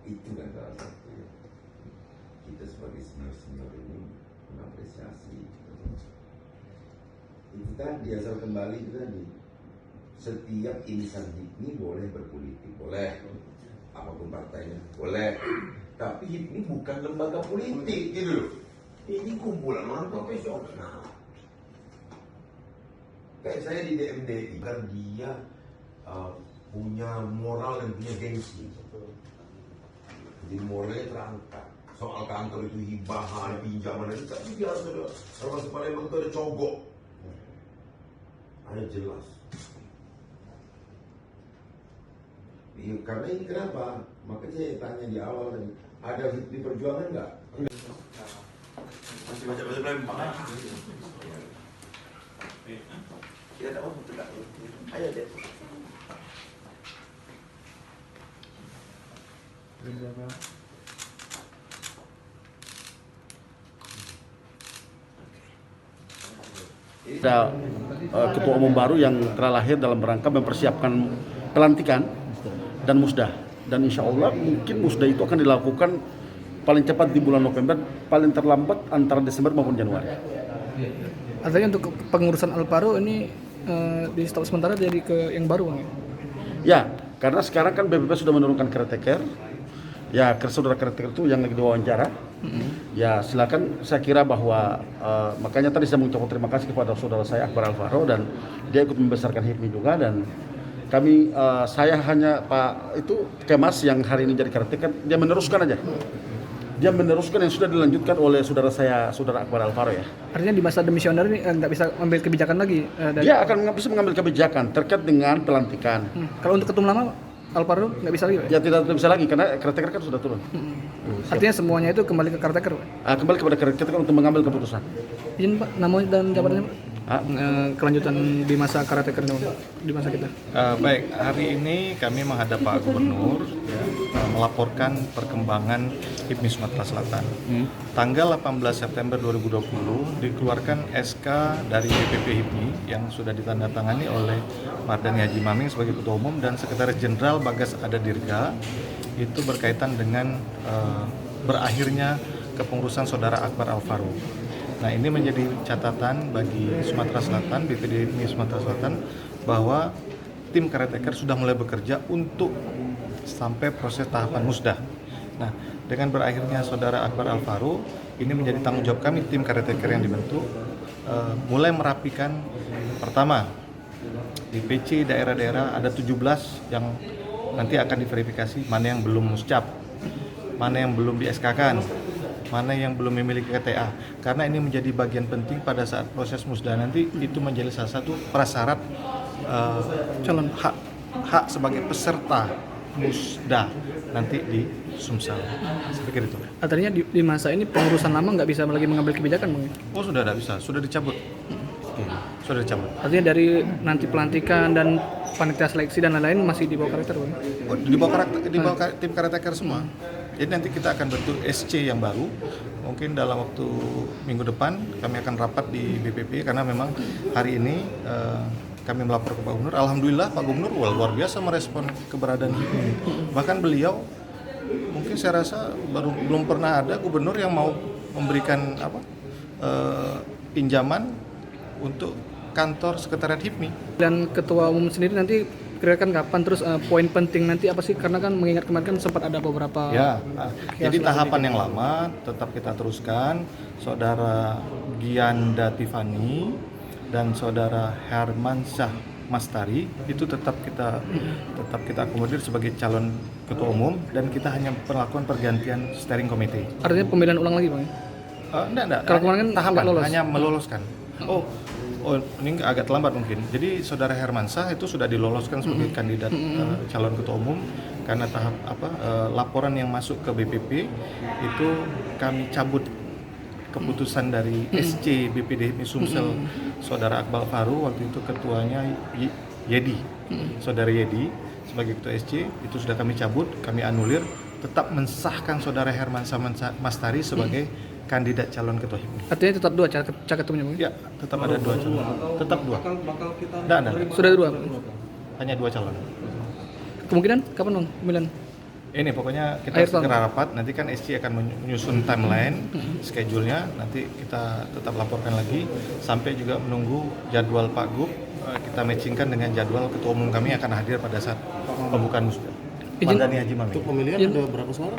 Itu kan salah satu ya. Kita sebagai senior ini mengapresiasi. Itu tadi asal kembali itu tadi. Setiap insan HIPMI boleh berpolitik, boleh. Apapun partainya, boleh. Tapi HIPMI bukan lembaga politik gitu loh. Ini kumpulan orang profesional. Kayak saya di DMDI kan dia punya moral dan punya gengsi. Jadi moralnya terangkat. Soal kantor itu hibahan, pinjaman itu tapi biasa ada orang Palembang itu ada cogok. Ada jelas. Ya, karena ini kenapa? Makanya saya tanya di awal tadi, ada di perjuangan nggak? Masih baca Palembang. Kita tak mau tegak. Ayo deh. Ada ketua umum baru yang telah lahir dalam rangka mempersiapkan pelantikan dan musdah, dan insya Allah mungkin musdah itu akan dilakukan paling cepat di bulan November, paling terlambat antara Desember maupun Januari. Artinya untuk pengurusan Alvaro ini di stop sementara jadi ke yang baru, Bang? Ya, karena sekarang kan BPP sudah menurunkan caretaker. Ya, saudara caretaker itu yang lagi diwawancara. Ya, silakan. Saya kira bahwa makanya tadi saya mengucapkan terima kasih kepada saudara saya Akbar Alvaro, dan dia ikut membesarkan HIPMI juga, dan kami saya hanya Pak itu Kemas yang hari ini jadi caretaker, dia meneruskan aja. Dia meneruskan yang sudah dilanjutkan oleh saudara saya, saudara Akbar Alvaro ya. Artinya di masa demisioner ini nggak bisa ambil kebijakan lagi? Dia akan bisa mengambil kebijakan terkait dengan pelantikan. Kalau untuk ketum lama Alvaro nggak bisa lagi, Pak? Ya tidak bisa lagi karena caretaker kan sudah turun. Artinya semuanya itu kembali ke caretaker, Pak? Kembali kepada caretaker untuk mengambil keputusan. Izin Pak, nama dan jabatannya Pak? Ah. Kelanjutan di masa caretaker di masa kita. Baik, hari ini kami menghadap Pak Gubernur ya, melaporkan perkembangan HIPMI Sumatera Selatan. Tanggal 18 September 2020 dikeluarkan SK dari DPP HIPMI yang sudah ditandatangani oleh Mardhani Haji Maming sebagai Ketua Umum dan Sekretaris Jenderal Bagas Ada Dirga. Itu berkaitan dengan berakhirnya kepengurusan Saudara Akbar Alvaro. Nah, ini menjadi catatan bagi Sumatera Selatan, BPD HIPMI Sumatera Selatan, bahwa tim caretaker sudah mulai bekerja untuk sampai proses tahapan musdah. Nah, dengan berakhirnya Saudara Akbar Alvaro, ini menjadi tanggung jawab kami tim caretaker yang dibentuk, mulai merapikan. Pertama, di PC daerah-daerah ada 17 yang nanti akan diverifikasi mana yang belum muscap, mana yang belum di SK-kan, mana yang belum memiliki KTA, karena ini menjadi bagian penting pada saat proses musda nanti. Itu menjadi salah satu prasyarat calon hak sebagai peserta musda nanti di Sumsel. Saya pikir itu. Artinya di masa ini pengurusan lama nggak bisa lagi mengambil kebijakan, Bang? Oh, sudah tidak bisa, sudah dicabut. Sudah dicabut. Artinya dari nanti pelantikan dan panitia seleksi dan lain-lain masih di bawah caretaker, Bang? Oh, di bawah tim caretaker semua. Jadi nanti kita akan bentuk SC yang baru. Mungkin dalam waktu minggu depan kami akan rapat di BPP, karena memang hari ini kami melapor ke Pak Gubernur. Alhamdulillah Pak Gubernur luar biasa merespon keberadaan ini. Bahkan beliau, mungkin saya rasa belum pernah ada gubernur yang mau memberikan pinjaman untuk kantor sekretariat HIPMI. Dan ketua umum sendiri nanti kira-kira kapan, terus poin penting nanti apa sih? Karena kan mengingat kemarin kan sempat ada beberapa jadi tahapan yang lama tetap kita teruskan. Saudara Gianda Tiffany dan Saudara Hermansyah Mastari itu tetap kita akomodir sebagai calon ketua umum, dan kita hanya melakukan pergantian steering committee. Artinya pemilihan ulang lagi, Bang? Enggak. Kalau kemarin kan tahapan lolos. hanya meloloskan. Oh, ini agak terlambat mungkin. Jadi Saudara Hermansyah itu sudah diloloskan sebagai kandidat calon ketua umum, karena tahap laporan yang masuk ke BPP itu kami cabut keputusan dari SC BPD HIPMI Sumsel Saudara Akbar Alvaro, waktu itu ketuanya Yedi, Saudara Yedi sebagai ketua SC, itu sudah kami cabut, kami anulir, tetap mensahkan Saudara Hermansyah Mastari sebagai kandidat calon ketua HIPMI. Artinya tetap dua caketumnya, Bang? Ya, tetap ada dua calon. Tetap dua. Tidak ada. Sudah dua? Hanya dua calon. Kemungkinan kapan, Bang, pemilihan? Ini pokoknya kita Akhir tahun. segera rapat, nanti kan SC akan menyusun timeline, schedule-nya, nanti kita tetap laporkan lagi, sampai juga menunggu jadwal Pak Gub, kita matchingkan dengan jadwal Ketua Umum kami akan hadir pada saat pembukaan musda. Izin- Mardani Haji Mami. Untuk pemilihan Izin- ada berapa suara?